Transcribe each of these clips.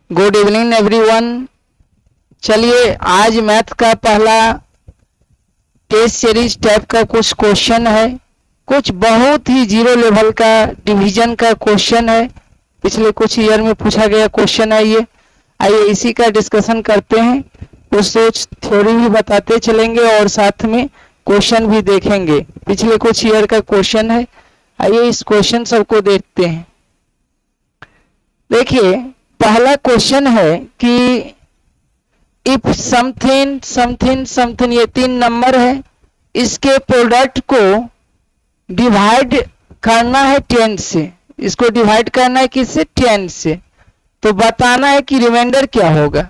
Good evening everyone. चलिए आज math का पहला टेस्ट सीरीज टाइप का कुछ क्वेश्चन है, कुछ बहुत ही जीरो लेवल का डिवीजन का क्वेश्चन है। पिछले कुछ ईयर में पूछा गया क्वेश्चन है ये। आइए इसी का डिस्कशन करते हैं, कुछ थ्योरी भी बताते चलेंगे और साथ में क्वेश्चन भी देखेंगे। पिछले कुछ ईयर का क्वेश्चन है, आइए इस क्वेश्चन सबको देखते हैं। देखिए पहला क्वेश्चन है कि इफ समथिंग समथिंग समथिंग, ये 3 नंबर है, इसके प्रोडक्ट को डिवाइड करना है 10 से। इसको डिवाइड करना है किससे? 10 से। तो बताना है कि रिमाइंडर क्या होगा।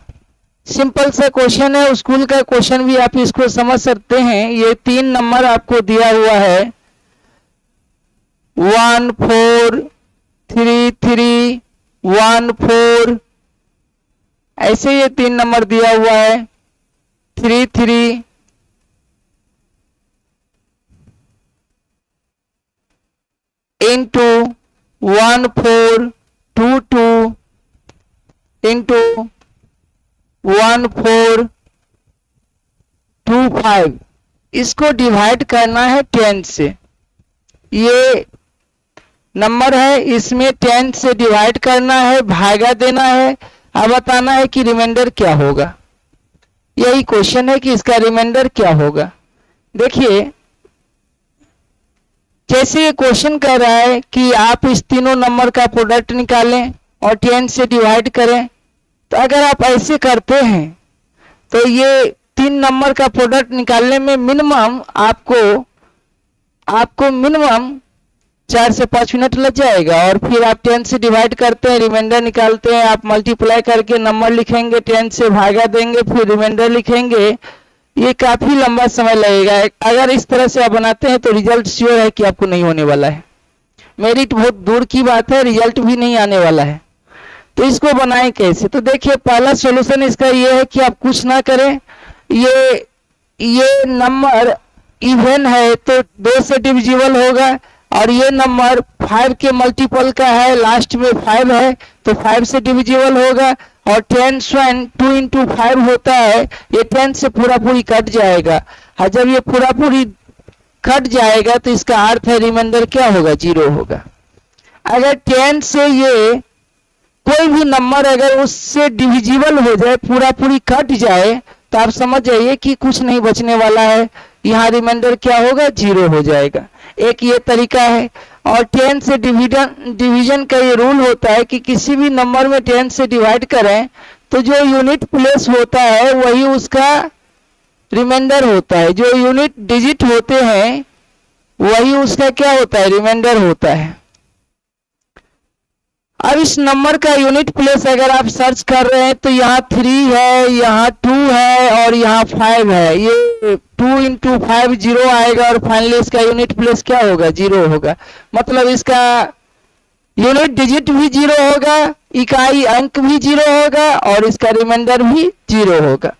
सिंपल सा क्वेश्चन है, स्कूल का क्वेश्चन भी आप इसको समझ सकते हैं। ये 3 नंबर आपको दिया हुआ है 1 4 3 3 1 4, ऐसे ये 3 नंबर दिया हुआ है 3 3 इंटू 1 4 2 2 इंटू 1 4 2 5। इसको डिवाइड करना है 10 से। ये नंबर है, इसमें 10 से डिवाइड करना है, भागा देना है, अब बताना है कि रिमाइंडर क्या होगा। यही क्वेश्चन है कि इसका रिमाइंडर क्या होगा। देखिए जैसे ये क्वेश्चन कह रहा है कि आप इस तीनों नंबर का प्रोडक्ट निकालें और 10 से डिवाइड करें, तो अगर आप ऐसे करते हैं तो ये 3 नंबर का प्रोडक्ट निकालने में मिनिमम आपको मिनिमम 4 से 5 मिनट लग जाएगा। और फिर आप 10 से डिवाइड करते हैं, रिमाइंडर निकालते हैं, आप मल्टीप्लाई करके नंबर लिखेंगे, 10 से भागा देंगे, फिर रिमाइंडर लिखेंगे। ये काफी लंबा समय लगेगा। अगर इस तरह से आप बनाते हैं तो रिजल्ट श्योर है कि आपको नहीं होने वाला है। मेरिट बहुत दूर की बात है, रिजल्ट भी नहीं आने वाला है। तो इसको बनाएं कैसे? तो देखिए पहला सॉल्यूशन इसका ये है कि आप कुछ ना करें। ये नंबर इवन है तो 2 से डिविजिबल होगा, और ये नंबर 5 के मल्टीपल का है, लास्ट में 5 है तो 5 से डिविजिबल होगा। और 10 स्वयं 2 इंटू 5 होता है, ये 10 से पूरा पूरी कट जाएगा। और जब ये पूरा पूरी कट जाएगा तो इसका अर्थ है रिमाइंडर क्या होगा? 0 होगा। अगर 10 से ये कोई भी नंबर अगर उससे डिविजिबल हो जाए, पूरा पूरी कट जाए, तो आप समझ जाइए कि कुछ नहीं बचने वाला है। यहाँ रिमाइंडर क्या होगा? 0 हो जाएगा। एक ये तरीका है। और 10 से डिवीजन का ये रूल होता है कि किसी भी नंबर में 10 से डिवाइड करें तो जो यूनिट प्लेस होता है वही उसका रिमाइंडर होता है। जो यूनिट डिजिट होते हैं वही उसका क्या होता है? रिमाइंडर होता है। अब इस नंबर का यूनिट प्लेस अगर आप सर्च कर रहे हैं तो यहाँ 3 है, यहाँ 2 है और यहाँ 5 है। ये 2 इंटू 5 0 आएगा और फाइनली इसका यूनिट प्लेस क्या होगा? 0 होगा। मतलब इसका यूनिट डिजिट भी 0 होगा, इकाई अंक भी 0 होगा और इसका रिमाइंडर भी 0 होगा।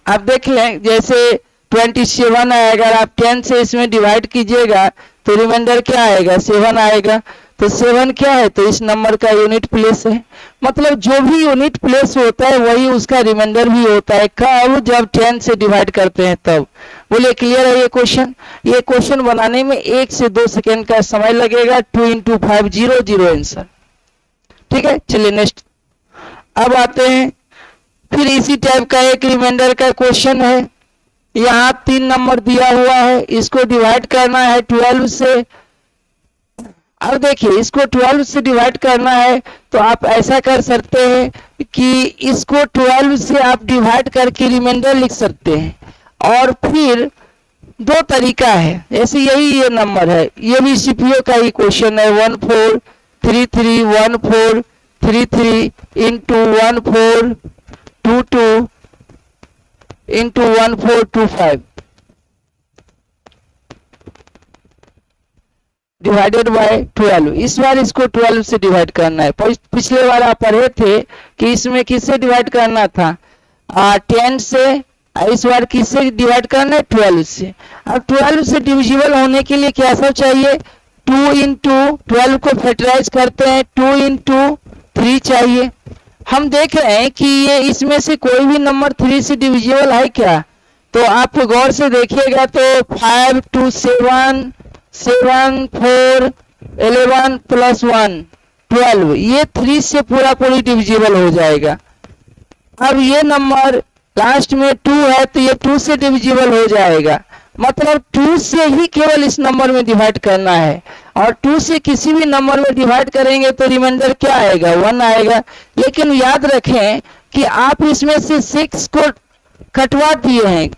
आप देख लें जैसे 27 है, अगर आप 10 से इसमें डिवाइड कीजिएगा तो रिमाइंडर क्या आएगा? 7 आएगा। तो 7 क्या है? तो इस नंबर का यूनिट प्लेस है। मतलब जो भी यूनिट प्लेस होता है वही उसका रिमाइंडर भी होता है। कब? जब 10 से डिवाइड करते हैं तब। बोलिए क्लियर है ये क्वेश्चन? ये क्वेश्चन बनाने में 1 से 2 सेकेंड का समय लगेगा। 2 इंटू 5 0 0 आंसर। ठीक है, चलिए नेक्स्ट अब आते हैं। फिर इसी टाइप का एक रिमाइंडर का क्वेश्चन है। यहाँ 3 नंबर दिया हुआ है, इसको डिवाइड करना है 12 से। अब देखिए इसको 12 से डिवाइड करना है तो आप ऐसा कर सकते हैं कि इसको 12 से आप डिवाइड करके रिमाइंडर लिख सकते हैं। और फिर 2 तरीका है, जैसे यही ये नंबर है, ये भी सीपीओ का ही क्वेश्चन है। 1 4 3 3 1 4 3 3 इंटू 1 4 2 2 इंटू 1 4 2 5 डिवाइडेड बाय 12। इस बार इसको 12 से डिवाइड करना है। पिछले बार आप पढ़े थे कि इसमें किससे डिवाइड करना था? 10 से। इस बार किससे डिवाइड करना है? 12 से। अब 12 से डिविजिबल होने के लिए क्या सब चाहिए? 2 इंटू 12 को फैक्टराइज करते हैं, 2 इंटू 3 चाहिए। हम देख रहे हैं कि ये इसमें से कोई भी नंबर 3 से डिविजिबल है क्या? तो आप गौर से देखिएगा तो 5 2 7 7 4 11 प्लस 1 12, ये 3 से पूरा पूरी डिविजिबल हो जाएगा। अब ये नंबर लास्ट में 2 है तो ये 2 से डिविजिबल हो जाएगा, मतलब 2 से ही केवल इस नंबर में डिवाइड करना है। और 2 से किसी भी नंबर में डिवाइड करेंगे तो रिमाइंडर क्या आएगा? 1 आएगा। लेकिन याद रखें कि आप इसमें से 6 को कटवा दिए हैं,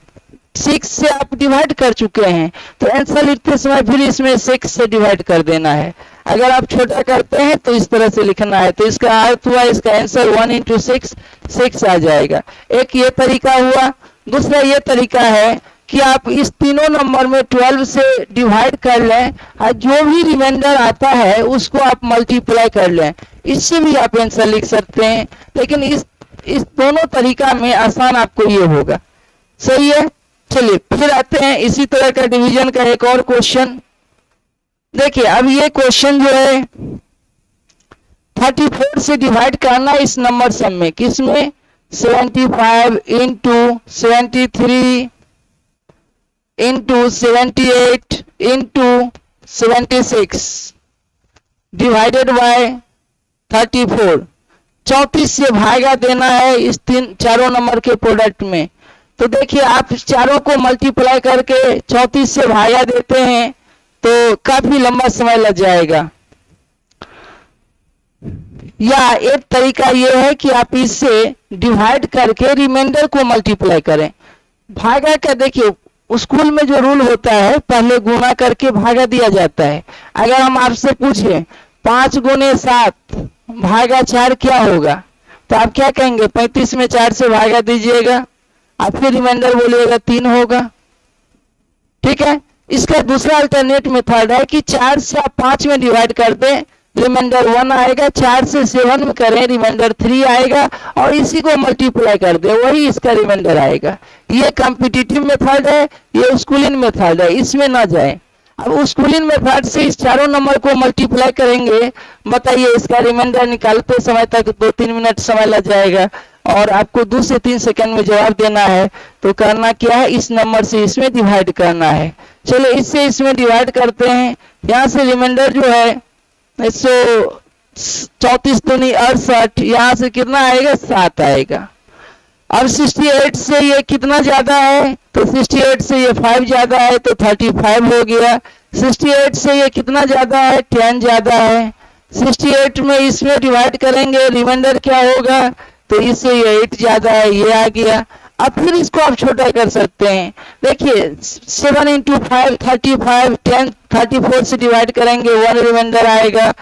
6 से आप डिवाइड कर चुके हैं, तो आंसर लिखते समय फिर इसमें 6 से डिवाइड कर देना है। अगर आप छोटा करते हैं तो इस तरह से लिखना है, तो इसका अर्थ हुआ इसका आंसर 1 इंटू 6 6 आ जाएगा। एक ये तरीका हुआ। दूसरा ये तरीका है कि आप इस तीनों नंबर में 12 से डिवाइड कर लें और जो भी रिमाइंडर आता है उसको आप मल्टीप्लाई कर लें, इससे भी आप आंसर लिख सकते हैं। लेकिन इस दोनों तरीका में आसान आपको ये होगा। सही है। चलिए फिर आते हैं इसी तरह का डिवीजन का एक और क्वेश्चन। देखिए अब ये क्वेश्चन जो है 34 से डिवाइड करना इस नंबर सम में, किसमें? 75 into 73 into 78 into 76 divided by 34। 34 से भागा देना है इस चारों नंबर के प्रोडक्ट में। तो देखिए आप चारों को मल्टीप्लाई करके 34 से भागा देते हैं तो काफी लंबा समय लग जाएगा। या एक तरीका यह है कि आप इससे डिवाइड करके रिमाइंडर को मल्टीप्लाई करें। भागा का देखिए स्कूल में जो रूल होता है पहले गुना करके भागा दिया जाता है। अगर हम आपसे पूछें 5 गुने 7 भागा 4 क्या होगा, तो आप क्या कहेंगे? 35 में 4 से भागा दीजिएगा, आप फिर रिमाइंडर बोलिएगा 3 होगा। ठीक है। इसका दूसरा अल्टरनेट मेथड है कि 4 से आप 5 में डिवाइड कर दें, रिमाइंडर 1 आएगा। 4 से 7 में करें, रिमाइंडर 3 आएगा और इसी को मल्टीप्लाई कर दे, वही इसका रिमाइंडर आएगा। ये कॉम्पिटिटिव मेथड है, ये स्कूलिंग मेथड है, इसमें ना जाए। अब स्कूलिंग मेथड से इस चारों नंबर को मल्टीप्लाई करेंगे, बताइए इसका रिमाइंडर निकालते समय तक 2-3 मिनट समय लग जाएगा और आपको 2 से 3 सेकंड में जवाब देना है। तो करना क्या है? इस नंबर से इसमें डिवाइड करना है। चलो इससे इसमें डिवाइड करते हैं। यहाँ से रिमाइंडर जो है 134 दूनी 68, यहाँ से कितना आएगा? 7 आएगा। अब 68 से ये कितना ज्यादा है? तो 68 से ये 5 ज्यादा है तो 35 हो गया। 68 से ये कितना ज्यादा है? 10 ज्यादा है। 68 में इसमें डिवाइड करेंगे, रिमाइंडर क्या होगा? तो इससे ये 8 ज्यादा है, ये आ गया। अब फिर इसको आप छोटा कर सकते हैं। देखिए 7 इंटू 5 35, 10 34 से डिवाइड करेंगे 1 रिमाइंडर आएगा।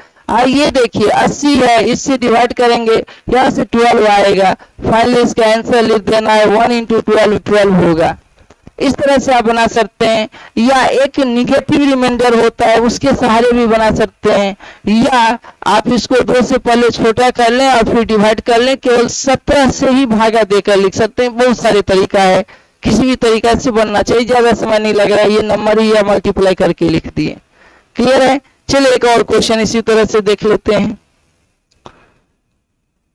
ये देखिए 80 है, इससे डिवाइड करेंगे यहाँ से 12 आएगा। फाइनली इसका आंसर लिख देना है 1 इंटू 12 12 होगा। इस तरह से आप बना सकते हैं। या एक निगेटिव रिमाइंडर होता है उसके सहारे भी बना सकते हैं, या आप इसको 2 से पहले छोटा कर लें और फिर डिवाइड कर लें। केवल 17 से ही भागा देकर लिख सकते हैं। बहुत सारे तरीका है, किसी भी तरीका से बनना चाहिए, ज्यादा समय नहीं लग रहा है। ये नंबर ही या मल्टीप्लाई करके लिख दिए। क्लियर है। चलिए एक और क्वेश्चन इसी तरह से देख लेते हैं।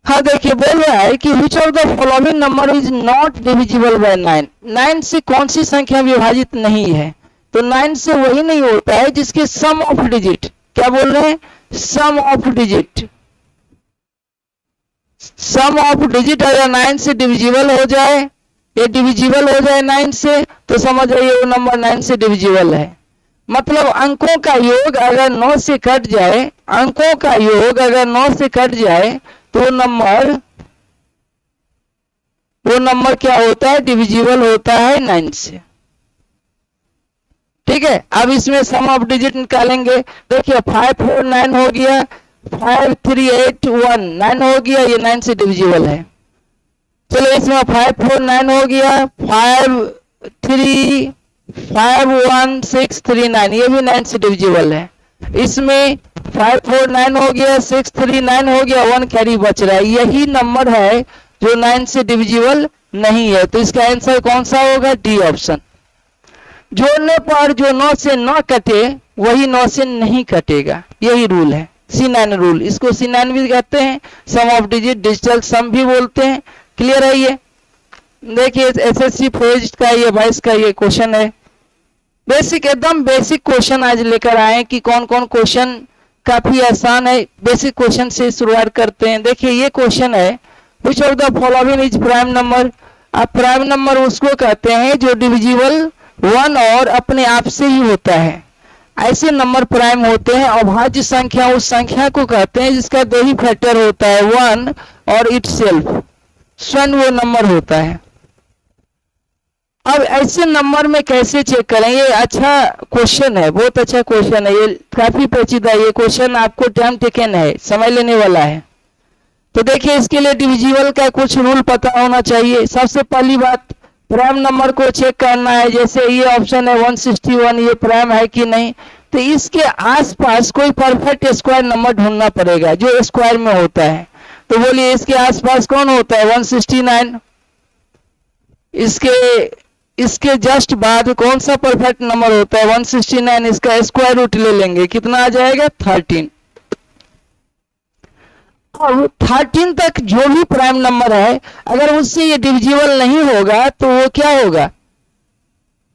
हाँ देखिए बोल रहा है कि which of the following number is not divisible by 9। 9 से कौन सी संख्या विभाजित नहीं है? तो 9 से वही नहीं होता है जिसके सम ऑफ डिजिट, क्या बोल रहे हैं? Sum of digit. Sum of digit अगर 9 से डिविजिबल हो जाए, ये डिविजिबल हो जाए 9 से, तो समझ जाइए वो नंबर 9 से डिविजिबल है। मतलब अंकों का योग अगर 9 से कट जाए, अंकों का योग अगर 9 से कट जाए तो वो नंबर क्या होता है? डिविजिबल होता है 9 से। ठीक है। अब इसमें सम ऑफ डिजिट निकालेंगे। देखिए 5 4 9 हो गया, 5 3 8 1 9 हो गया, ये 9 से डिविजिबल है। चलो इसमें 5 4 9 हो गया, 5 3 5 1 6 3 9, ये भी 9 से डिविजिबल है। इसमें 5 4 9 हो गया, 6 3 9 हो गया, 1 कैरी बच रहा है। यही नंबर है जो 9 से डिविजिबल नहीं है। तो इसका आंसर कौन सा होगा? D option. जोड़ने पर जो 9 से न कटे वही 9 से नहीं कटेगा, यही रूल है। C9 रूल, इसको C9 भी कहते हैं, सम ऑफ डिजिट डिजिटल सम भी बोलते हैं। क्लियर है ये? देखिए एसएससी फॉरेस्ट का ये 22 का ये क्वेश्चन है, बेसिक एकदम बेसिक क्वेश्चन आज लेकर आए कि कौन कौन क्वेश्चन काफी आसान है। बेसिक क्वेश्चन से शुरुआत करते हैं। देखिए ये क्वेश्चन है, which of the following is prime number. अब प्राइम नंबर उसको कहते हैं जो डिविजिबल 1 और अपने आप से ही होता है, ऐसे नंबर प्राइम होते हैं। अभाज्य संख्या उस संख्या को कहते हैं जिसका दो ही फैक्टर होता है, 1 और इटसेल्फ, स्वयं वो नंबर होता है। अब ऐसे नंबर में कैसे चेक करें, ये अच्छा क्वेश्चन है, बहुत अच्छा क्वेश्चन है, ये काफी पेचीदा, ये क्वेश्चन आपको टाइम टेकन है, समय लेने वाला है। तो देखिए इसके लिए डिविजिबल का कुछ रूल पता होना चाहिए। सबसे पहली बात, प्राइम नंबर को चेक करना है। जैसे ये ऑप्शन है 161, ये प्राइम है कि नहीं, तो इसके आसपास कोई परफेक्ट स्क्वायर नंबर ढूंढना पड़ेगा जो स्क्वायर में होता है। तो बोलिए इसके आसपास कौन होता है, 169। इसके जस्ट बाद कौन सा परफेक्ट नंबर होता है, 169, इसका स्क्वायर रूट ले लेंगे, कितना आ जाएगा, 13। अब 13 तक जो भी प्राइम नंबर है, अगर उससे ये डिविजिबल नहीं होगा तो वो क्या होगा,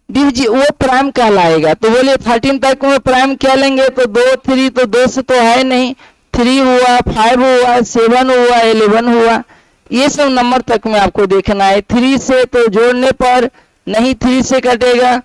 वो प्राइम कहलाएगा। तो बोलिए 13 तक में प्राइम क्या लेंगे, तो 2 3, तो 2 से तो है नहीं, 3 हुआ, 5 हुआ, 7 हुआ, 11 हुआ, ये सब नंबर तक में आपको देखना है। 3 से तो जोड़ने पर नहीं 3 से कटेगा,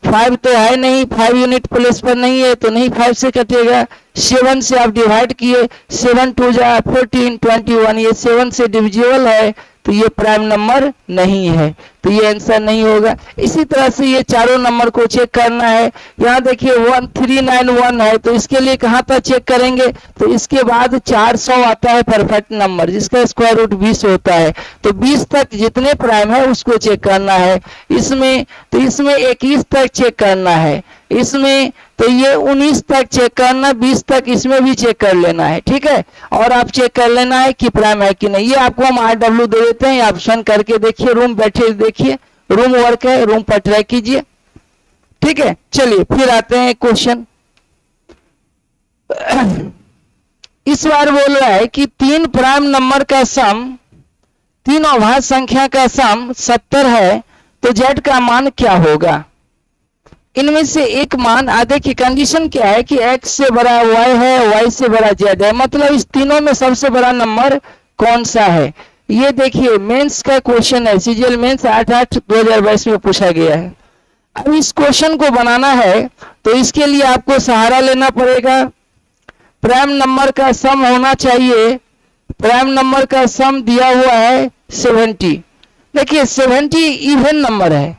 5 तो है नहीं, 5 यूनिट प्लेस पर नहीं है तो नहीं 5 से कटेगा। 7 से आप डिवाइड किए, 7 2 जा 14, 21, ये 7 से डिविजिबल है तो ये प्राइम नंबर नहीं है, तो ये आंसर नहीं होगा। इसी तरह से ये चारों नंबर को चेक करना है। यहाँ देखिए 1391 है, तो इसके लिए कहाँ तक चेक करेंगे, तो इसके बाद 400 आता है परफेक्ट नंबर जिसका स्क्वायर रूट 20 होता है। तो 20 तक जितने प्राइम है उसको चेक करना है। इसमें 21 तक चेक करना है, इसमें तो ये 19 तक चेक करना, 20 तक इसमें भी चेक कर लेना है, ठीक है। और आप चेक कर लेना है कि प्राइम है कि नहीं। ये आपको हम RW दे देते हैं, ऑप्शन करके देखिए, रूम बैठे देखिए, रूम वर्क है, रूम पर ट्राई कीजिए, ठीक है। चलिए फिर आते हैं क्वेश्चन। इस बार बोल रहा है कि 3 प्राइम नंबर का सम, 3 अभाज्य संख्या का सम 70 है, तो Z का मान क्या होगा। इनमें से एक मान, आधे की कंडीशन क्या है कि x से बड़ा y है, y से बड़ा z है, मतलब इस तीनों में सबसे बड़ा नंबर कौन सा है। ये देखिए मेंस का क्वेश्चन है, सीजीएल मेंस 8/8/2022 में पूछा गया है। अब इस क्वेश्चन को बनाना है तो इसके लिए आपको सहारा लेना पड़ेगा। प्राइम नंबर का सम होना चाहिए, प्राइम नंबर का सम दिया हुआ है 70। देखिए 70 इवन नंबर है।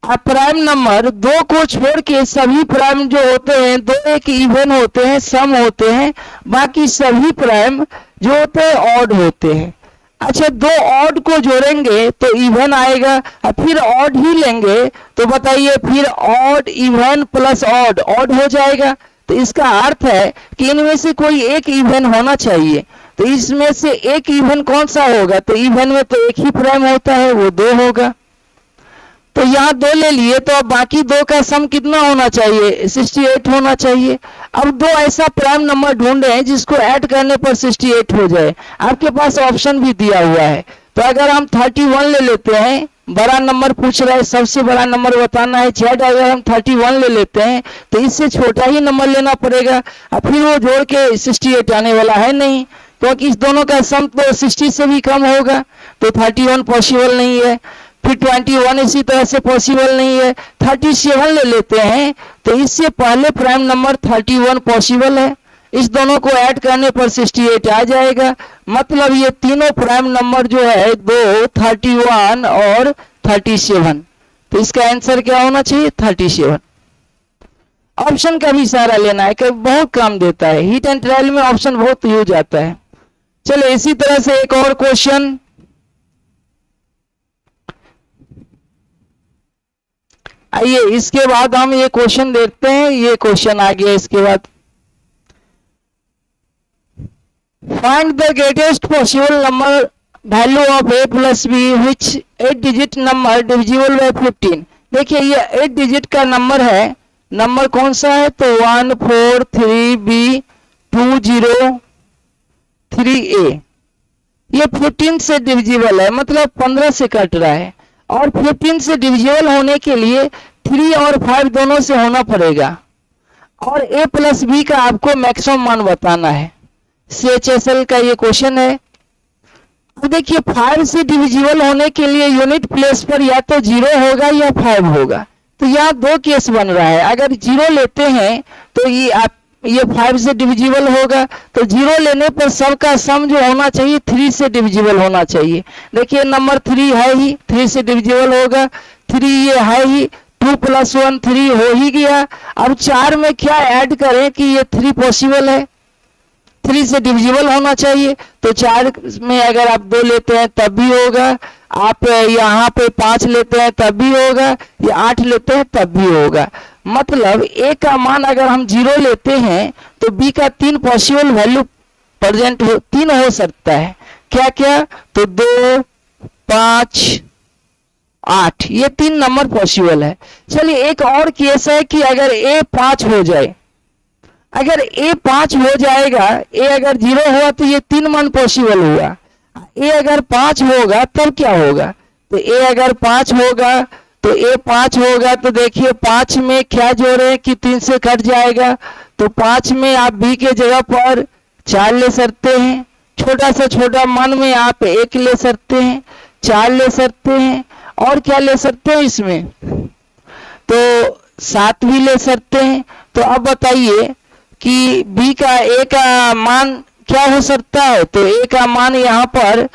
अब प्राइम नंबर 2 को छोड़ के सभी प्राइम जो होते हैं, 2 एक इवन होते हैं, सम होते हैं, बाकी सभी प्राइम जो होते हैं ऑड होते हैं। अच्छा 2 ऑड को जोड़ेंगे तो इवन आएगा, और फिर ऑड ही लेंगे तो बताइए फिर odd even plus odd, odd हो जाएगा। तो इसका अर्थ है कि इनमें से कोई एक इवन होना चाहिए। तो इसमें से एक इवन कौन सा होगा, तो इवन में तो एक ही प्राइम होता है, वो 2 होगा। तो यहाँ 2 ले लिए, तो अब बाकी 2 का सम कितना होना चाहिए, 68 होना चाहिए। अब 2 ऐसा प्राइम नंबर ढूंढे हैं जिसको ऐड करने पर 68 हो जाए। आपके पास ऑप्शन भी दिया हुआ है। तो अगर हम 31 ले लेते हैं, बड़ा नंबर पूछ रहा है, सबसे बड़ा नंबर बताना है Z, अगर हम 31 ले लेते हैं तो इससे छोटा ही नंबर लेना पड़ेगा, और फिर वो जोड़ के 68 आने वाला है नहीं, क्योंकि इस दोनों का सम तो 60 से भी कम होगा, तो 31 पॉसिबल नहीं है। फिर 21 इसी तरह से पॉसिबल नहीं है। 37 ले लेते हैं तो इससे पहले प्राइम नंबर 31 पॉसिबल है, इस दोनों को ऐड करने पर 68 आ जाएगा। मतलब ये तीनों प्राइम नंबर जो है 2, 31 और 37, तो इसका आंसर क्या होना चाहिए, 37। ऑप्शन का भी सहारा लेना है कि बहुत काम देता है, हिट एंड ट्रायल में ऑप्शन बहुत यूज आता है। चलो इसी तरह से एक और क्वेश्चन, आइए इसके बाद हम ये क्वेश्चन देखते हैं। ये क्वेश्चन आ गया इसके बाद, find the greatest possible number value of a plus B which 8 digit number divisible by 15। देखिए ये 8 डिजिट का नंबर है, नंबर कौन सा है, तो 1 4 3 b 20 3a, ये 15 से डिविजिबल है, मतलब 15 से कट रहा है, और 15 से डिविजिबल होने के लिए 3 और 5 दोनों से होना पड़ेगा, और a प्लस b का आपको मैक्सिमम मान बताना है। CHSL का ये क्वेश्चन है। अब देखिए 5 से डिविजिबल होने के लिए यूनिट प्लेस पर या तो 0 होगा या 5 होगा, तो यहाँ दो केस बन रहा है। अगर 0 लेते हैं तो ये 5 से डिविजिबल होगा, तो 0 लेने पर सबका सम जो होना चाहिए 3 से डिविजिबल होना चाहिए। देखिए नंबर 3 है ही, 3 से डिविजिबल होगा, 3 ये है ही, 2 + 1 3 हो ही गया। अब 4 में क्या ऐड करें कि ये 3 पॉसिबल है, 3 से डिविजिबल होना चाहिए, तो 4 में अगर आप 2 लेते हैं तब भी होगा, आप यहाँ पे 5 लेते हैं तब भी होगा, या 8 लेते हैं तब भी होगा। मतलब a का मान अगर हम 0 लेते हैं तो b का 3 पॉसिबल वैल्यू प्रेजेंट हो, 3 हो सकता है। क्या क्या? तो 2, 5, 8, ये 3 नंबर पॉसिबल है। चलिए एक और केस है कि अगर a 5 हो जाए, अगर a 5 हो जाएगा, a अगर 0 हुआ तो ये 3 मान पॉसिबल हुआ, a अगर 5 होगा तब क्या होगा? तो a अगर 5 होगा तो a 5 होगा, तो देखिए 5 में क्या जोड़े कि 3 से कट जाएगा, तो 5 में आप b के जगह पर 4 ले सकते हैं, छोटा से छोटा मान में आप 1 ले सकते हैं, 4 ले सकते हैं, और क्या ले सकते हैं इसमें, तो 7 भी ले सकते हैं। तो अब बताइए कि b का a का मान क्या हो सकता है? तो a का मान यहाँ पर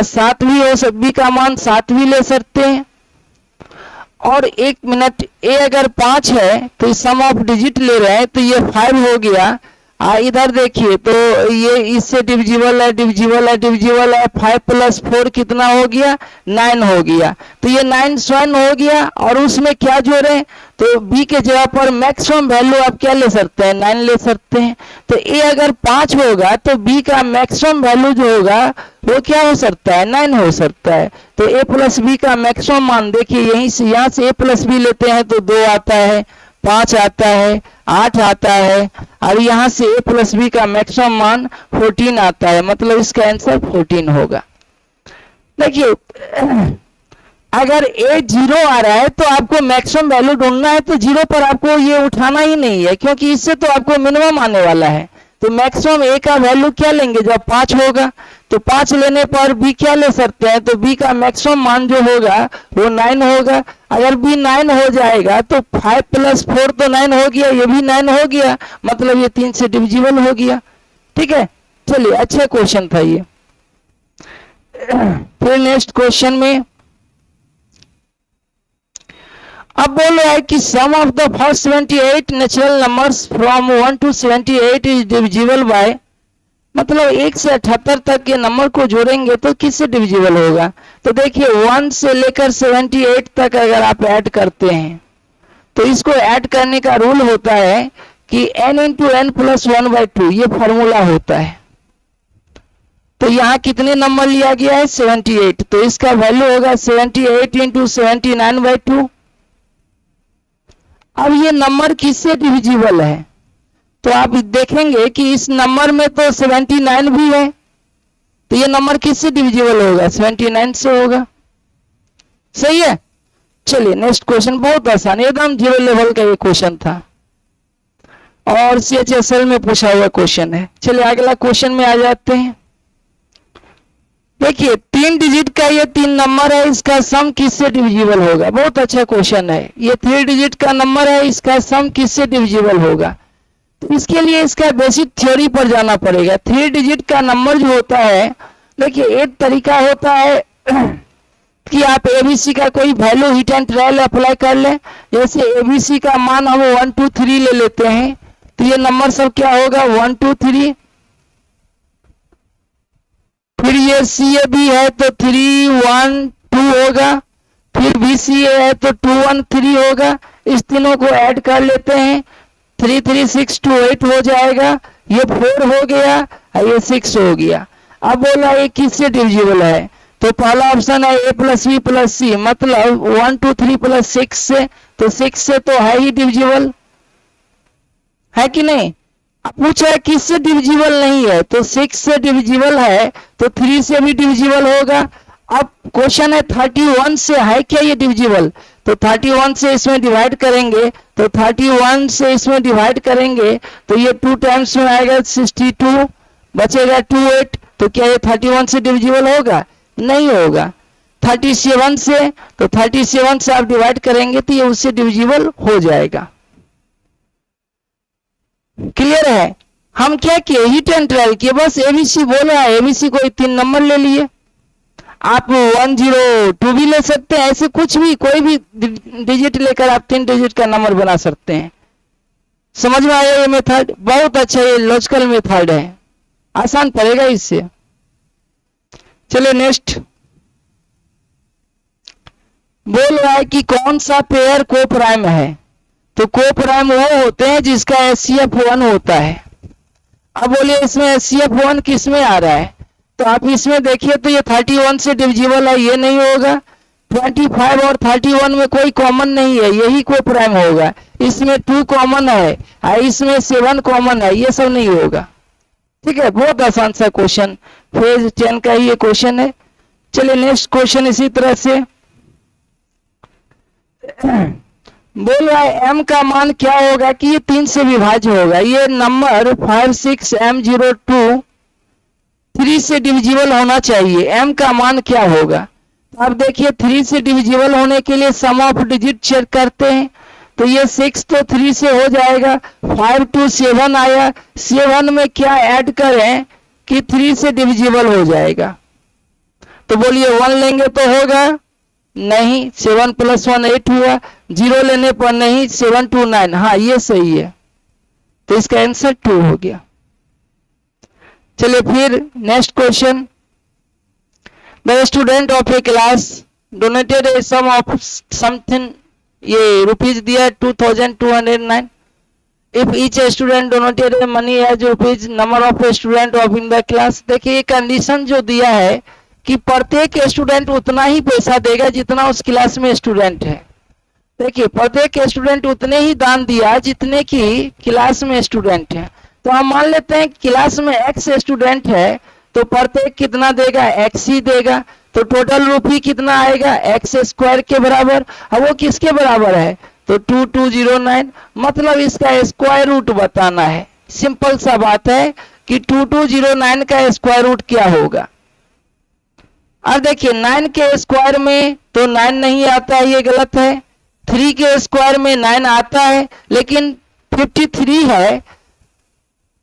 7 भी हो सकता, b का मान 7 भी ले सकते हैं। और 1 मिनट, a अगर 5 है तो सम ऑफ डिजिट ले रहे हैं, तो ये 5 हो गया। इधर देखिए तो ये इससे डिविजिबल है, डिविजिबल है, डिविजिबल है, 5 + 4 कितना हो गया? 9 हो गया। तो ये 9 स्वयं हो गया, और उसमें क्या जोड़े? तो b के जगह पर मैक्सिमम वैल्यू आप क्या ले सकते हैं? 9 ले सकते हैं। तो a अगर 5 होगा तो b का मैक्सिमम वैल्यू जो होगा वो क्या हो सकता है? 9 हो सकता है। तो a + b का मैक्सिमम मान देखिए, यहीं से यहाँ से a + b लेते हैं तो 2 आता है, 5 आता है, 8 आता है, और यहाँ से a + b का मैक्सिमम मान 14 आता है, मतलब इसका आंसर 14 होगा। देखिए अगर a 0 आ रहा है तो आपको मैक्सिमम वैल्यू ढूंढना है, तो 0 पर आपको ये उठाना ही नहीं है, क्योंकि इससे तो आपको मिनिमम आने वाला है। तो मैक्सिमम a का वैल्यू क्या लेंगे? जब 5 होगा तो 5 लेने पर b क्या ले सकते हैं? तो b का मैक्सिमम मान जो होगा वो 9 होगा। अगर b 9 हो जाएगा तो 5 + 4 तो 9 हो गया, ये भी 9 हो गया, मतलब ये 3 से डिविजिबल हो गया। ठीक है, चलिए अच्छा क्वेश्चन था ये। फिर नेक्स्ट क्वेश्चन में अब बोल रहा है कि sum of the first 78 natural numbers from 1 to 78 is divisible by, मतलब 1 से 78 तक के नंबर को जोड़ेंगे तो किससे डिविजिबल होगा? तो देखिए 1 से लेकर 78 तक अगर आप ऐड करते हैं तो इसको ऐड करने का रूल होता है कि n × n + 1/2, ये फॉर्मूला होता है। तो यहाँ कितने नंबर लिया गया है? 78, तो इसका वैल्यू होगा 78 × 79/2। अब ये नंबर किससे डिविजिबल है? तो आप देखेंगे कि इस नंबर में तो 79 भी है, तो ये नंबर किससे डिविजिबल होगा? 79 से होगा। सही है। चलिए नेक्स्ट क्वेश्चन, बहुत आसान, एकदम 0 लेवल का ये क्वेश्चन था और CHSL में पूछा हुआ क्वेश्चन है। चलिए अगला क्वेश्चन में आ जाते हैं। देखिए 3 डिजिट का ये 3 नंबर है, इसका सम किससे डिविजिबल होगा? बहुत अच्छा क्वेश्चन है। ये 3 डिजिट का नंबर है, इसका सम किससे डिविजिबल होगा? तो इसके लिए इसका बेसिक थ्योरी पर जाना पड़ेगा। 3 डिजिट का नंबर जो होता है, देखिए एक तरीका होता है कि आप ABC का कोई value hit and trial apply कर लें। जैसे ABC का मान हम 1 2 3 ले लेते हैं, तो ये नंबर सब क्या होगा? 1 2 3। फिर ये CAB है तो 3 1 2 होगा, फिर BCA है तो 2 1 3 होगा। इस तीनों को ऐड कर लेते हैं, 3 3 6 2 8 हो जाएगा, ये 4 हो गया और ये 6 हो गया। अब बोला ये किससे डिविजिबल है? तो पहला ऑप्शन है A + B + C, मतलब 1 2 3 + 6 से, तो 6 से तो है ही डिविजिबल, है कि नहीं? अब पूछा है किससे डिविजिबल नहीं है, तो 6 से डिविजिबल है तो 3 से भी डिविजिबल होगा। अब क्वेश्चन है 31 से है क्या ये डिविजिबल, तो 31 से इसमें डिवाइड करेंगे, तो 31 से इसमें डिवाइड करेंगे तो ये 2 टाइम्स में आएगा 62, बचेगा 28, तो क्या ये 31 से डिविजिबल होगा, नहीं होगा। 37 से, तो 37 से आप डिवाइड करेंगे तो ये उससे डिविजिबल हो जाएगा। क्लियर है। हम क्या किए, हिट एंड ट्रायल किए, बस एबीसी बोला है, एबीसी को 3 नंबर ले लिए। आप 102 भी ले सकते हैं, ऐसे कुछ भी कोई भी डिजिट लेकर आप 3 डिजिट का नंबर बना सकते हैं। समझ में आया ये मेथड, बहुत अच्छा, ये लॉजिकल मेथड है, आसान पड़ेगा इससे। चलिए नेक्स्ट बोल रहा है कि कौन सा पेयर को प्राइम है, तो को प्राइम वो होते हैं जिसका HCF1 होता है। अब बोलिए इसमें HCF1 किस में आ रहा है, तो आप इसमें देखिए तो ये 31 से डिविजिबल है, ये नहीं होगा। 25 और 31 में कोई कॉमन नहीं है, यही को प्राइम होगा। इसमें 2 कॉमन है, इसमें 7 कॉमन है, ये सब नहीं होगा। ठीक है, बहुत आसान सा क्वेश्चन, फेज 10 का ही ये क्वेश्चन है। चलिए नेक्स्ट क्वेश्चन इसी तरह से बोल रहा है m का मान क्या होगा कि ये 3 से विभाज्य होगा। ये नंबर 56M02 3 से डिविजिबल होना चाहिए, m का मान क्या होगा। अब देखिए 3 से डिविजिबल होने के लिए सम ऑफ डिजिट चेक करते हैं, तो ये 6 तो 3 से हो जाएगा, 5 to 7 आया, 7 में क्या ऐड करें कि 3 से डिविजिबल हो जाएगा, तो बोलिए 1 लेंगे तो होगा नहीं, 7 + 1 8 हुआ, 0 लेने पर नहीं, 7 to 9, हाँ ये सही है, तो इसका आंसर 2 हो गया। चलिए फिर next question, the student of a class donated a sum of something, ये रुपीज दिया 2209, if each student donated a money as rupees number of student of in the class. देखिए ये कंडीशन जो दिया है कि प्रत्येक स्टूडेंट उतना ही पैसा देगा जितना उस क्लास में स्टूडेंट है। देखिए प्रत्येक स्टूडेंट उतने ही दान दिया जितने की क्लास में स्टूडेंट है, तो हम मान लेते हैं क्लास में x स्टूडेंट है तो प्रत्येक कितना देगा, x ही देगा, तो टोटल रुपी कितना आएगा x² के बराबर। अब वो किसके बराबर है, तो 2209, मतलब इसका स्क्वायर रूट बताना है। सिंपल सा बात है कि 2209 का स्क्वायर रूट क्या होगा। अब देखिए 9 के स्क्वायर में तो 9 नहीं आता है, ये गलत है। 3 के स्क्वायर में 9 आता है, लेकिन 53 है,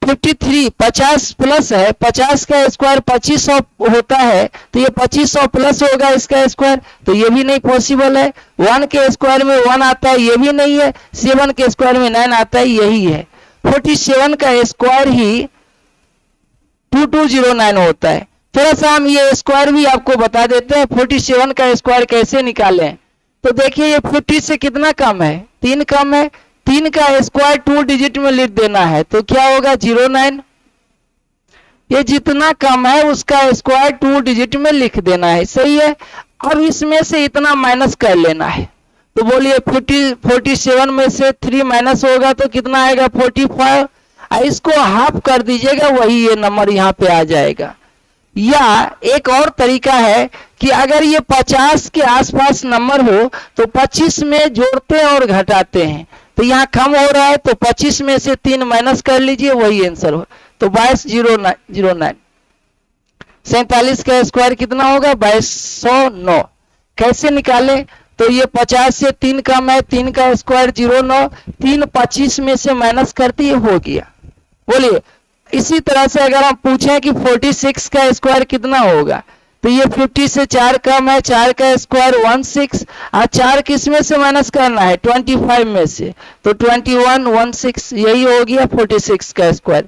53 50 प्लस है, 50 का स्क्वायर 2500 होता है, तो ये 2500 प्लस होगा इसका स्क्वायर, तो ये भी नहीं पॉसिबल है। 1 के स्क्वायर में 1 आता है, ये भी नहीं है। 7 के स्क्वायर में 9 आता है, यही है। 47 का स्क्वायर ही 2209 होता है। थोड़ा सा हम ये स्क्वायर भी आपको बता देते हैं, 47 का स्क्वायर कैसे निकालें। तो देखिए ये 50 से कितना कम है, 3 कम है, 3 का स्क्वायर 2 डिजिट में लिख देना है, तो क्या होगा 09। ये जितना कम है उसका स्क्वायर 2 डिजिट में लिख देना है, सही है। अब इसमें से इतना माइनस कर लेना है, तो बोलिए 47 में से 3 माइनस होगा तो कितना आएगा 45, इसको हाफ कर दीजिएगा, वही ये नंबर यहाँ पे आ जाएगा। या एक और तरीका है कि अगर ये 50 के आसपास नंबर हो तो 25 में जोड़ते हैं और घटाते हैं, तो यहाँ कम हो रहा है तो 25 में से 3 माइनस कर लीजिए, वही आंसर हो, तो 2209। 47 का स्क्वायर कितना होगा 2209। कैसे निकाले, तो ये 50 से 3 कम है, 3 का स्क्वायर 09, 3 25 में से माइनस करते ही हो गया। बोलिए इसी तरह से अगर हम पूछें कि 46 का स्क्वायर कितना होगा, तो ये 50 से 4 कम है, 4 का स्क्वायर 16, और 4 किस में से माइनस करना है 25 में से, तो 2116, यही हो गया 46 का स्क्वायर।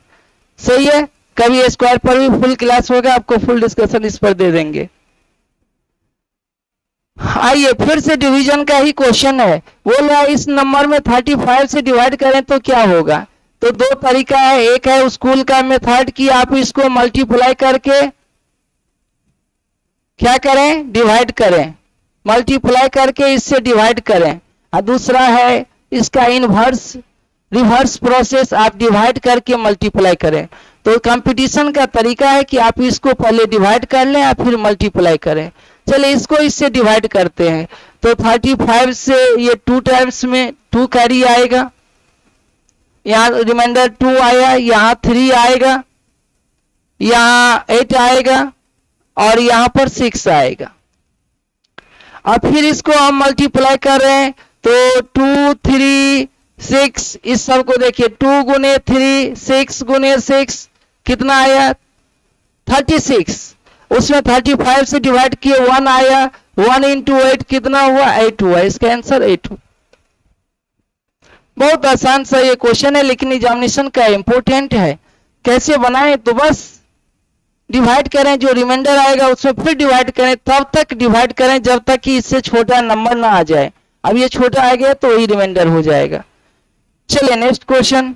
सही है। कभी स्क्वायर पर भी फुल क्लास होगा, आपको फुल डिस्कशन इस पर दे देंगे। आइए फिर से डिवीजन का ही क्वेश्चन है। बोल रहा है इस नंबर में 35 से डिवाइड करें तो क्या होगा। तो 2 तरीका है, एक है स्कूल का मेथड कि आप इसको मल्टीप्लाई करके क्या करें, डिवाइड करें, मल्टीप्लाई करके इससे डिवाइड करें, और दूसरा है इसका इनवर्स रिवर्स प्रोसेस, आप डिवाइड करके मल्टीप्लाई करें। तो कंपटीशन का तरीका है कि आप इसको पहले डिवाइड कर लें या फिर मल्टीप्लाई करें। चलिए इसको इससे डिवाइड करते हैं। तो 35 से ये 2 टाइम्स में 2 कैरी आएगा, यहाँ रिमाइंडर 2 आया, यहाँ 3 आएगा, यहाँ 8 आएगा और यहाँ पर 6 आएगा। अब फिर इसको हम मल्टीप्लाई कर रहे हैं तो 2 3 6, इस सब को देखिए 2 गुने 3 6 गुने 6 कितना आया 36। उसमें 35 से डिवाइड किए 1 आया, 1 इंटू 8 कितना हुआ 8 हुआ। इसका आंसर 8 हुआ। बहुत आसान सा ये क्वेश्चन है लेकिन एग्जामिनेशन का इंपॉर्टेंट है। कैसे बनाएं, तो बस डिवाइड करें, जो रिमाइंडर आएगा उसमें फिर डिवाइड करें, तब तक डिवाइड करें जब तक कि इससे छोटा नंबर ना आ जाए। अब ये छोटा आ गया तो वही रिमाइंडर हो जाएगा। चलिए नेक्स्ट क्वेश्चन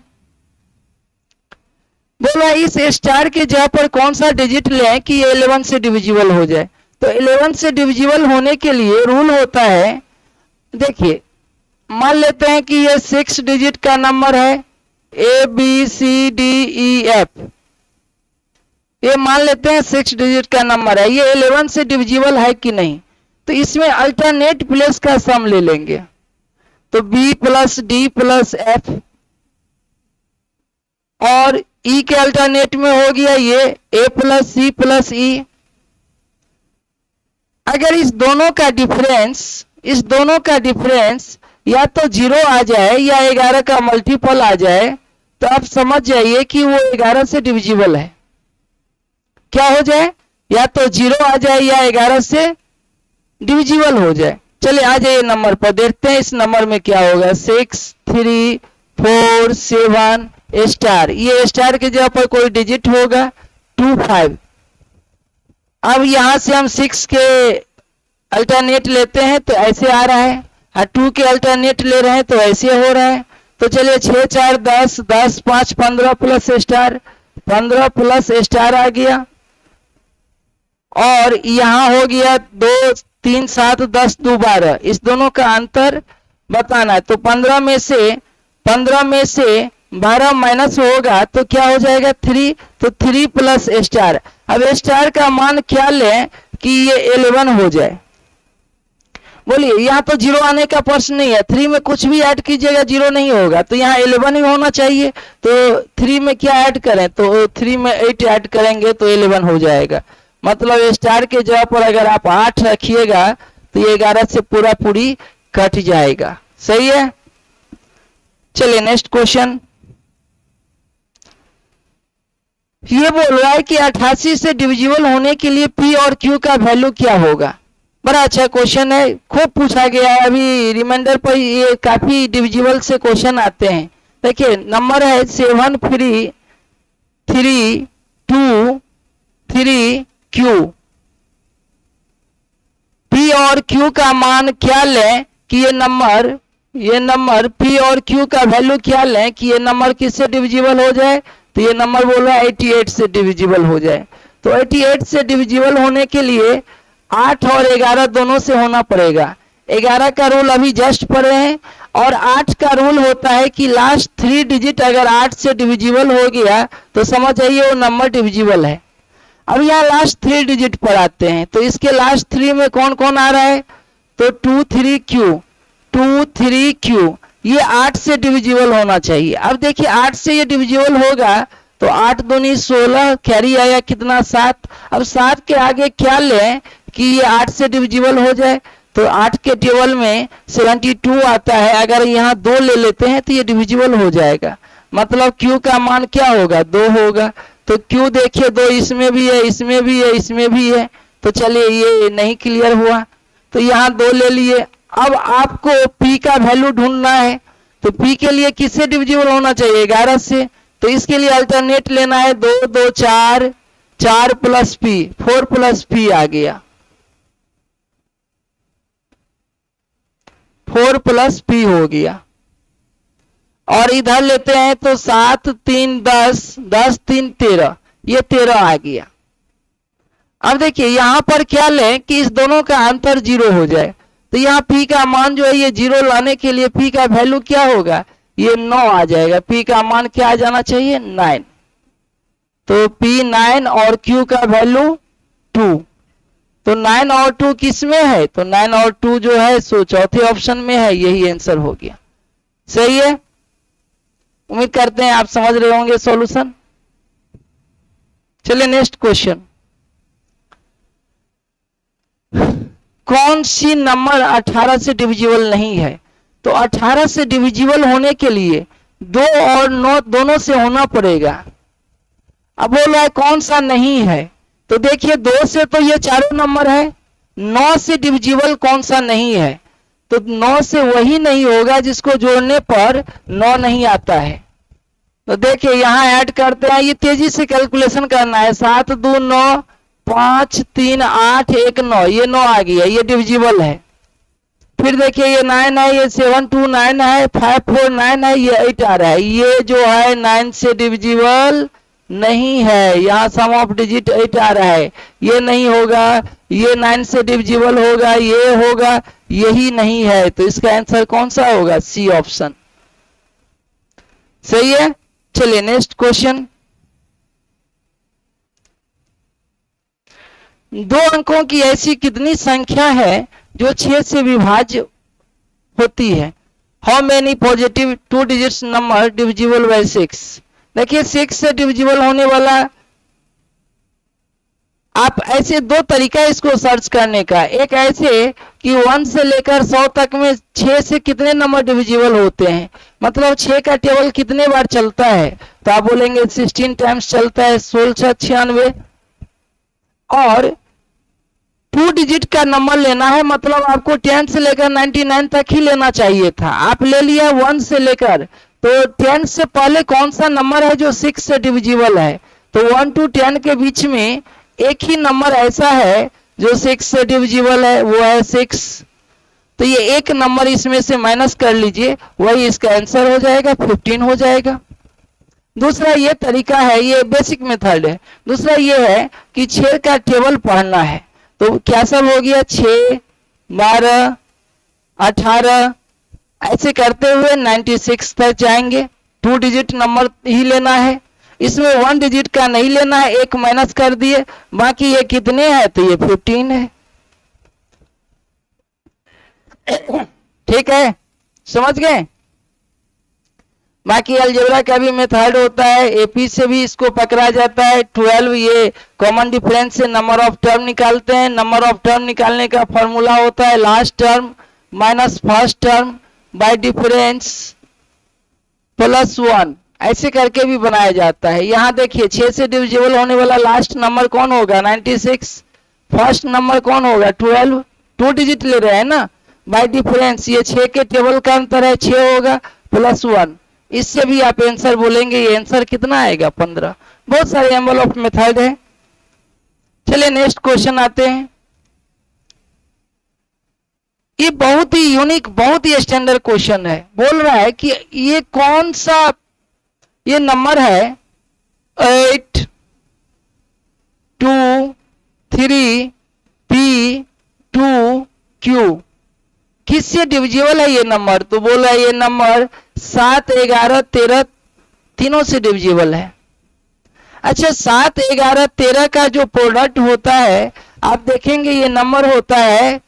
बोला इस स्टार के जगह पर कौन सा डिजिट लें कि ये 11 से डिविजिबल हो जाए। तो 11 से डिविजिबल होने के लिए रूल होता है, देखिए मान लेते हैं कि ये 6 डिजिट का नंबर है ABCDEF, ये मान लेते हैं 6 डिजिट का नंबर है, ये 11 से डिविजिबल है कि नहीं। तो इसमें अल्टरनेट प्लेस का सम ले लेंगे, तो B plus D plus F और E के अल्टरनेट में हो गया ये A plus C plus E। अगर इस दोनों का डिफरेंस या तो 0 आ जाए या 11 का मल्टीपल आ जाए तो आप समझ जाइए कि वो 11 से डिविजिबल है। क्या हो जाए, या तो 0 आ जाए या 11 से डिविजिबल हो जाए। चलिए आ जाइए नंबर पर, देखते हैं इस नंबर में क्या होगा। 6 3 4 7 स्टार, ये स्टार के जगह पर कोई डिजिट होगा 2 5। अब यहां से हम 6 के अल्टरनेट लेते हैं तो ऐसे आ रहा है, और 2 के अल्टरनेट ले रहे हैं तो ऐसे हो रहा है। तो चलिए 6 4 10 10 5 15 प्लस स्टार, 15 प्लस स्टार आ गया। और यहां हो गया 2 3 7 10 2 12, इस दोनों का अंतर बताना है। तो 15 में से 12 माइनस होगा तो क्या हो जाएगा 3, तो 3 प्लस स्टार। अब स्टार का मान क्या लें कि ये 11 हो जाए। बोलिए यहाँ तो 0 आने का प्रश्न नहीं है, 3 में कुछ भी ऐड कीजिएगा 0 नहीं होगा, तो यहाँ 11 ही होना चाहिए। तो 3 में क्या ऐड करें, तो 3 में 8 ऐड करेंगे तो 11 हो जाएगा। मतलब स्टार के जगह पर अगर आप 8 रखिएगा तो ये 11 से पूरी कट जाएगा। सही है। चलिए नेक्स्ट क्वेश्चन, ये बोल रहा है कि 88 से डिविजिबल होने के लिए P और Q का वैल्यू क्या होगा। बड़ा अच्छा क्वेश्चन है, खूब पूछा गया है। अभी रिमाइंडर पर ये काफी डिविजिबल से क्वेश्चन आते हैं। देखिए नंबर है 7 3 3 2 3 Q। P और Q का मान क्या लें कि ये नंबर P और Q का वैल्यू क्या लें कि ये नंबर किससे डिविजिबल हो जाए। तो ये नंबर बोल रहा है 88 से डिविजिबल हो जाए। तो 88 से डिविजिबल होने के लिए 8 और 11 दोनों से होना पड़ेगा। 11 का रूल अभी जस्ट पढ़े हैं, और 8 का रूल होता है कि लास्ट 3 डिजिट अगर 8 से डिविजिबल हो गया तो समझ जाइए वो नंबर डिविजिबल है। अब यहाँ लास्ट 3 डिजिट पर आते हैं, तो इसके लास्ट 3 में कौन कौन आ रहा है, तो 2 3 Q, ये 8 से डिविजिबल होना चाहिए। अब देखिए 8 से ये डिविजिबल होगा तो 8 दूनी 16, कैरी आया कितना 7। अब 7 के आगे क्या लें कि ये 8 से डिविजिबल हो जाए, तो 8 के टेबल में 72 आता है। अगर यहाँ 2 ले लेते हैं तो ये डिविजिबल हो जाएगा। मतलब Q का मान क्या होगा 2 होगा। तो Q देखिए 2 इसमें भी है, इसमें भी है, इसमें भी है। तो चलिए ये नहीं क्लियर हुआ, तो यहाँ 2 ले लिए। अब आपको P का वैल्यू ढूंढना है, तो P के लिए किससे डिविजिबल होना चाहिए 11 से। तो इसके लिए अल्टरनेट लेना है 2 2 4, 4 प्लस P, 4 प्लस P आ गया, 4 प्लस P हो गया। और इधर लेते हैं तो 7 3 10, 10 3 13, ये 13 आ गया। अब देखिए यहां पर क्या लें कि इस दोनों का अंतर 0 हो जाए। तो यहाँ P का मान जो है ये 0 लाने के लिए P का वैल्यू क्या होगा, ये 9 आ जाएगा। P का मान क्या आ जाना चाहिए 9, तो P 9 और Q का वैल्यू 2, तो 9 और 2 किस में है, तो 9 और 2 जो है सो चौथे ऑप्शन में है, यही आंसर हो गया। सही है, उम्मीद करते हैं आप समझ रहे होंगे सॉल्यूशन। चलिए नेक्स्ट क्वेश्चन, कौन सी नंबर 18 से डिविजिबल नहीं है, तो 18 से डिविजिबल होने के लिए 2 और 9 दोनों से होना पड़ेगा। अब बोल रहा है कौन सा नहीं है, तो देखिए 2 से तो ये चारों नंबर है, 9 से डिविजिबल कौन सा नहीं है, तो 9 से वही नहीं होगा जिसको जोड़ने पर 9 नहीं आता है। तो देखिए यहां ऐड करते हैं, ये तेजी से कैलकुलेशन करना है। 7 2 9, 5 3 8 1 9, ये 9 आ गया, ये डिविजिबल है। फिर देखिए ये 9 है, ये 7 2 9 है, 5 4 9 है, ये 8 आ रहा है, ये जो है 9 से डिविजिबल नहीं है। यहाँ सम ऑफ डिजिट 8 आ रहा है, ये नहीं होगा। ये 9 से डिविजिबल होगा, ये होगा, यही नहीं है। तो इसका आंसर कौन सा होगा, सी ऑप्शन। सही है। चलिए नेक्स्ट क्वेश्चन, 2 अंकों की ऐसी कितनी संख्या है जो 6 से विभाज्य होती है। How many positive 2 digits number divisible bye 6। देखिए 6 से डिविजिबल होने वाला, आप ऐसे 2 तरीका है इसको सर्च करने का। एक ऐसे कि 1 से लेकर 100 तक में 6 से कितने नंबर डिविजिबल होते हैं, मतलब 6 का टेबल कितने बार चलता है, तो आप बोलेंगे 16 टाइम्स चलता है, 16 96। और 2 डिजिट का नंबर लेना है, मतलब आपको 10 से लेकर 99 तक ही लेना चाहिए था, आप ले लिया 1 से लेकर, तो 10 से पहले कौन सा नंबर है जो 6 से डिविजिबल है, तो 1 to 10 के बीच में एक ही नंबर ऐसा है जो 6 से डिविजिबल है, वो है 6। तो ये एक नंबर इसमें से माइनस कर लीजिए, वही इसका आंसर हो जाएगा, 15 हो जाएगा। दूसरा ये तरीका है, ये बेसिक मेथड है। दूसरा ये है कि 6 का टेबल पढ़ना है, तो क्या सब हो गया, 6 12 18, ऐसे करते हुए 96 तक जाएंगे। 2 डिजिट नंबर ही लेना है, इसमें 1 डिजिट का नहीं लेना है, एक माइनस कर दिए, बाकी ये कितने हैं, तो ये 15 है। ठीक है, समझ गए। बाकी अलजेब्रा का भी मेथड होता है, एपी से भी इसको पकड़ा जाता है। 12 ये कॉमन डिफरेंस से नंबर ऑफ टर्म निकालते हैं। नंबर ऑफ टर्म निकालने का फॉर्मूला होता है last term minus first term by difference plus 1, ऐसे करके भी बनाया जाता है। यहाँ देखिए 6 से डिविजिबल होने वाला लास्ट नंबर कौन होगा, 96। फर्स्ट नंबर कौन होगा, 12। 2 डिजिट ले रहे हैं ना, बाय डिफरेंस ये 6 के टेबल का अंतर है, 6 होगा प्लस 1। इससे भी आप आंसर बोलेंगे, ये आंसर कितना आएगा, 15। बहुत सारे एनवेलप मेथड है। चलिए नेक्स्ट क्वेश्चन आते हैं। ये बहुत ही यूनिक, बहुत ही स्टैंडर्ड क्वेश्चन है। बोल रहा है कि ये कौन सा ये नंबर है 8 2 3 P 2 Q, किससे डिविजिबल है ये नंबर, तो बोल रहा है ये नंबर 7 11 13 तीनों से डिविजिबल है। अच्छा 7 11 13 का जो प्रोडक्ट होता है, आप देखेंगे ये नंबर होता है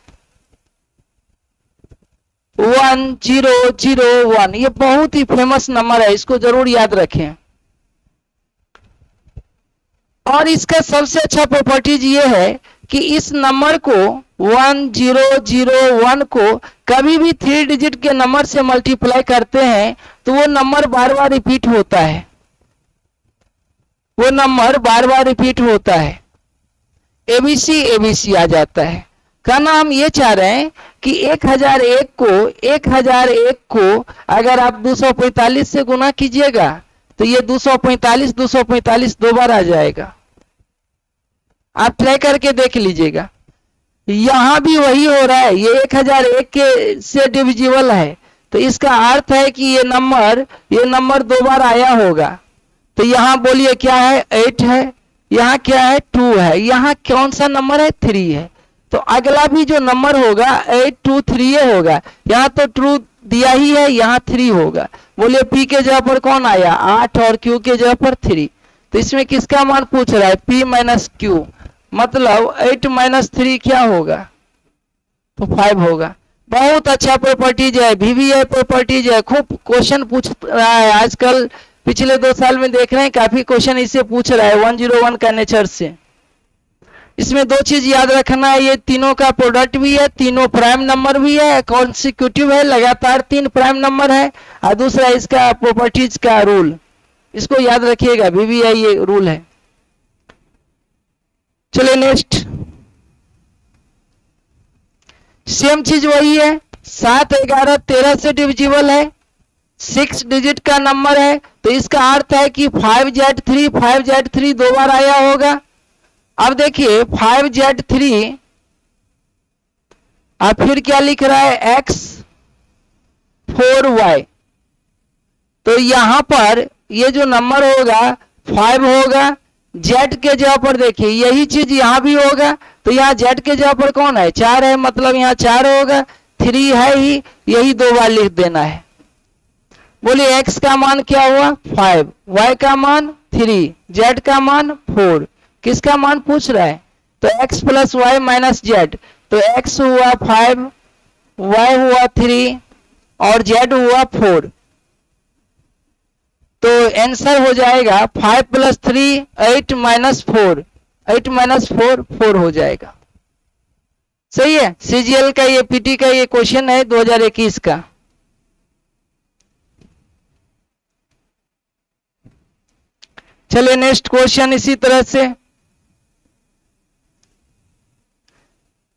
1001। ये बहुत ही फेमस नंबर है, इसको जरूर याद रखें। और इसका सबसे अच्छा प्रॉपर्टीज ये है कि इस नंबर को 1001 को कभी भी 3 डिजिट के नंबर से मल्टीप्लाई करते हैं तो वो नंबर बार बार रिपीट होता है, वो नंबर बार बार रिपीट होता है, एबीसी एबीसी आ जाता है। कहना हम ये चाह रहे हैं कि 1001 को अगर आप 245 से गुना कीजिएगा तो ये 245 दो बार आ जाएगा। आप ट्राई करके देख लीजिएगा, यहां भी वही हो रहा है, ये 1001 के से डिविजिबल है, तो इसका अर्थ है कि ये नंबर 2 बार आया होगा। तो यहां बोलिए क्या है, 8 है, यहां क्या है, 2 है, यहां कौन सा नंबर है, 3 है। तो अगला भी जो नंबर होगा 823 होगा। यहाँ तो ट्रू दिया ही है, यहाँ 3 होगा। बोलिए पी के जगह पर कौन आया 8 और क्यू के जगह पर 3। तो इसमें किसका मान पूछ रहा है p माइनस क्यू, मतलब 8 माइनस 3 क्या होगा तो 5 होगा। बहुत अच्छा प्रॉपर्टीज है, VVI प्रॉपर्टीज है, खूब क्वेश्चन पूछ रहा है आजकल। पिछले 2 साल में देख रहे हैं काफी क्वेश्चन इससे पूछ रहा है 101 का नेचर से। इसमें 2 चीज याद रखना है, ये तीनों का प्रोडक्ट भी है, तीनों प्राइम नंबर भी है, कॉन्सिक्यूटिव है, लगातार 3 प्राइम नंबर है, और दूसरा इसका प्रॉपर्टीज का रूल, इसको याद रखिएगा, VVI ये रूल है। चलिए नेक्स्ट, सेम चीज वही है, 7, 11, 13 से डिविजिबल है, 6 डिजिट का नंबर है। तो इसका अर्थ है कि 5Z3 2 बार आया होगा। अब देखिए 5Z3 अब फिर क्या लिख रहा है X 4Y, तो यहां पर ये जो नंबर होगा 5 होगा। Z के जगह पर देखिए यही चीज यहां भी होगा, तो यहाँ Z के जगह पर कौन है 4 है, मतलब यहाँ 4 होगा, 3 है ही, यही 2 बार लिख देना है। बोलिए X का मान क्या हुआ 5, Y का मान 3, Z का मान 4, किसका मान पूछ रहा है तो x plus Y minus Z. तो x हुआ 5, y हुआ 3 और z हुआ 4। तो आंसर हो जाएगा 5 प्लस 3 8 माइनस 4, 8 माइनस 4 4 हो जाएगा। सही है। CGL का ये PT का ये क्वेश्चन है 2021 का। चलिए नेक्स्ट क्वेश्चन इसी तरह से।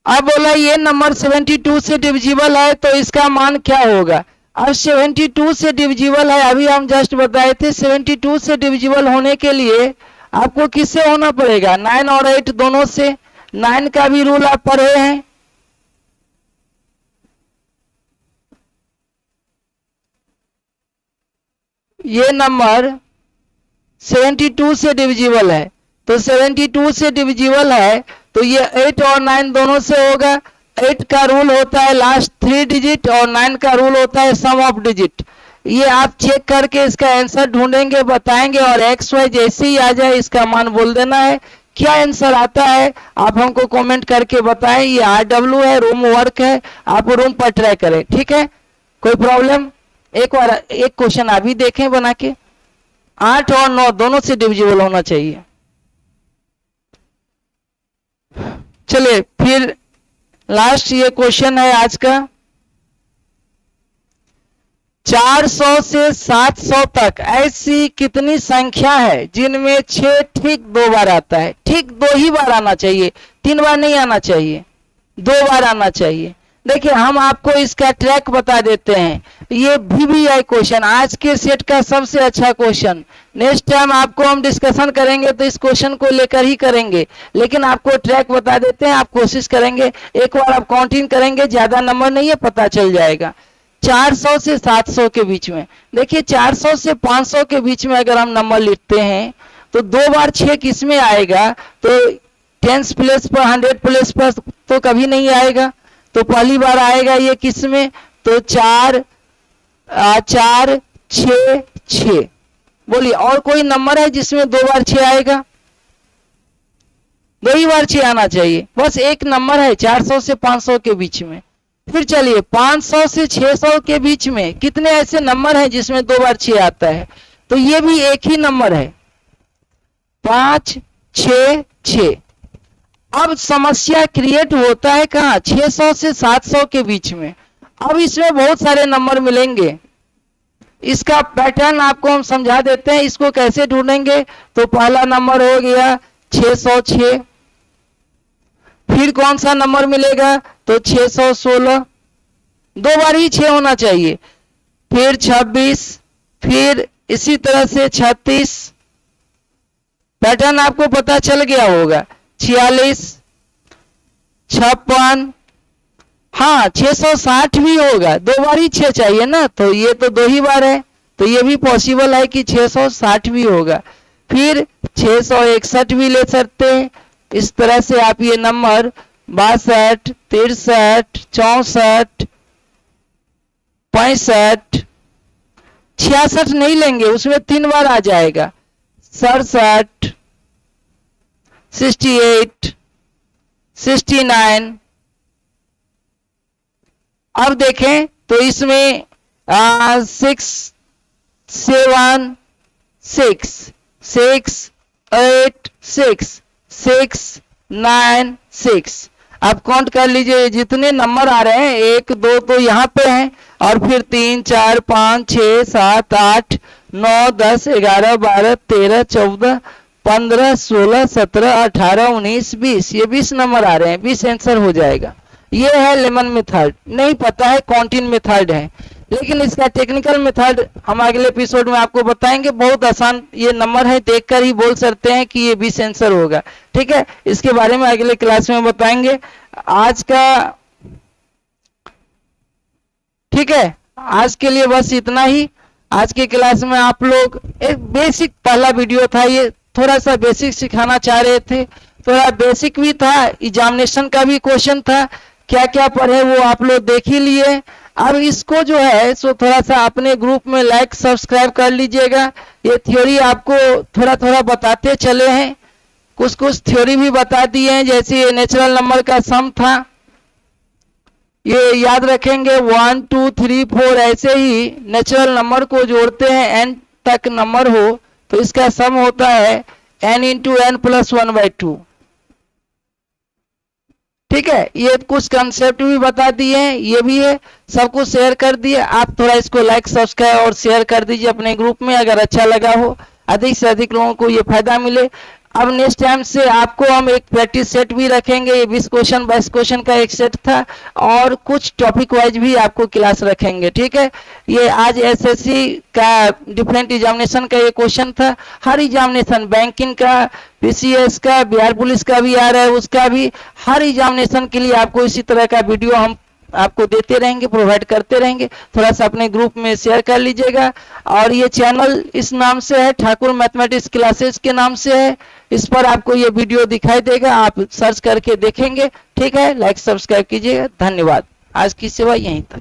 अब बोला ये नंबर 72 से डिविजिबल है तो इसका मान क्या होगा। अब 72 से डिविजिबल है, अभी हम जस्ट बताए थे 72 से डिविजिबल होने के लिए आपको किससे होना पड़ेगा 9 और 8 दोनों से। 9 का भी रूल आप पढ़े हैं। ये नंबर 72 से डिविजिबल है, तो 72 से डिविजिबल है तो ये 8 और 9 दोनों से होगा। 8 का रूल होता है लास्ट 3 डिजिट और 9 का रूल होता है सम ऑफ डिजिट। ये आप चेक करके इसका आंसर ढूंढेंगे, बताएंगे और एक्स वाई जैसे ही आ जाए इसका मान बोल देना है। क्या आंसर आता है आप हमको कमेंट करके बताएं। ये RW है, रूम वर्क है, आप रूम पर ट्राई करें, ठीक है। कोई प्रॉब्लम। एक बार एक क्वेश्चन अभी देखें बना के। 8 और 9 दोनों से डिविजिबल होना चाहिए। चलिए फिर लास्ट ये क्वेश्चन है आज का। 400 से 700 तक ऐसी कितनी संख्या है जिनमें 6 ठीक 2 बार आता है। ठीक 2 ही बार आना चाहिए, 3 बार नहीं आना चाहिए, 2 बार आना चाहिए। देखिए हम आपको इसका ट्रैक बता देते हैं। ये VVI क्वेश्चन आज के सेट का सबसे अच्छा क्वेश्चन। नेक्स्ट टाइम आपको हम डिस्कशन करेंगे तो इस क्वेश्चन को लेकर ही करेंगे, लेकिन आपको ट्रैक बता देते हैं। आप कोशिश करेंगे, एक बार आप काउंटिंग करेंगे, ज्यादा नंबर नहीं है, पता चल जाएगा। 400 से 700 के बीच में, देखिए 400 से 500 के बीच में अगर हम नंबर लिखते हैं तो 2 बार 6 किस में आएगा तो 10 प्लेस पर 100 प्लेस पर तो कभी नहीं आएगा। तो पहली बार आएगा ये किस में तो 4 4 6 6। बोलिए और कोई नंबर है जिसमें 2 बार 6 आएगा। 2 ही बार 6 आना चाहिए, बस एक नंबर है 400 से 500 के बीच में। फिर चलिए 500 से 600 के बीच में कितने ऐसे नंबर हैं जिसमें 2 बार 6 आता है। तो ये भी एक ही नंबर है 5 6 6। अब समस्या क्रिएट होता है कहाँ 600 से 700 के बीच में। अब इसमें बहुत सारे नंबर मिलेंगे। इसका पैटर्न आपको हम समझा देते हैं, इसको कैसे ढूंढेंगे। तो पहला नंबर हो गया 606, फिर कौन सा नंबर मिलेगा तो 616, 2 बार ही 6 होना चाहिए। फिर 26, फिर इसी तरह से 36। पैटर्न आपको पता चल गया होगा। 46, 56, हाँ 660 भी होगा, 2 बार ही 6 चाहिए ना, तो ये तो 2 ही बार है, तो ये भी पॉसिबल है कि 660 भी होगा। फिर 661 भी ले सकते हैं। इस तरह से आप ये नंबर 62, 63, 64, 65, 66 नहीं लेंगे, उसमें 3 बार आ जाएगा। 67, 68, 69। अब देखें तो इसमें 6, 7, 6, 6, 8, 6, 6, 9, 6। आप काउंट कर लीजिए जितने नंबर आ रहे हैं, 1 2 तो यहाँ पे हैं, और फिर 3 4 5 6 7 8 9 10 11 12 13 14 15 16 17 18 19 20। ये 20 नंबर आ रहे हैं, 20 आंसर हो जाएगा। ये है लेमन मेथड। नहीं पता है कॉन्टिन मेथड है, लेकिन इसका टेक्निकल मेथड हम अगले एपिसोड में आपको बताएंगे। बहुत आसान ये नंबर है, देखकर ही बोल सकते हैं कि ये 20 आंसर होगा। ठीक है, इसके बारे में अगले क्लास में बताएंगे। आज का ठीक है, आज के लिए बस इतना ही। आज की क्लास में आप लोग एक बेसिक पहला वीडियो था, ये थोड़ा सा बेसिक सिखाना चाह रहे थे, थोड़ा बेसिक भी था, एग्जामिनेशन का भी क्वेश्चन था, क्या क्या पढ़े वो आप लोग देख ही लिए। अब इसको जो है सो थोड़ा सा अपने ग्रुप में लाइक सब्सक्राइब कर लीजिएगा। ये थ्योरी आपको थोड़ा थोड़ा बताते चले हैं, कुछ कुछ थ्योरी भी बता दिए हैं, जैसे ये नेचुरल नंबर का सम था, ये याद रखेंगे। 1 2 3 4 ऐसे ही नेचुरल नंबर को जोड़ते हैं, n तक नंबर हो तो इसका सम होता है n इंटू n प्लस 1/2। ठीक है, ये कुछ कंसेप्ट भी बता दिए हैं, ये भी है, सब कुछ शेयर कर दिए। आप थोड़ा इसको लाइक सब्सक्राइब और शेयर कर दीजिए अपने ग्रुप में, अगर अच्छा लगा हो, अधिक से अधिक लोगों को ये फायदा मिले। अब नेक्स्ट टाइम से आपको हम एक प्रैक्टिस सेट भी रखेंगे, ये 20 क्वेश्चन 22 क्वेश्चन का एक सेट था, और कुछ टॉपिक वाइज भी आपको क्लास रखेंगे। ठीक है, ये आज एसएससी का डिफरेंट एग्जामिनेशन का ये क्वेश्चन था। हर एग्जामिनेशन, बैंकिंग का, पीसीएस का, बिहार पुलिस का भी आ रहा है, उसका भी, हर एग्जामिनेशन के लिए आपको इसी तरह का वीडियो हम आपको देते रहेंगे, प्रोवाइड करते रहेंगे। थोड़ा सा अपने ग्रुप में शेयर कर लीजिएगा। और ये चैनल इस नाम से है, ठाकुर मैथमेटिक्स क्लासेस के नाम से है, इस पर आपको ये वीडियो दिखाई देगा, आप सर्च करके देखेंगे। ठीक है, लाइक सब्सक्राइब कीजिएगा। धन्यवाद, आज की सेवा यहीं तक।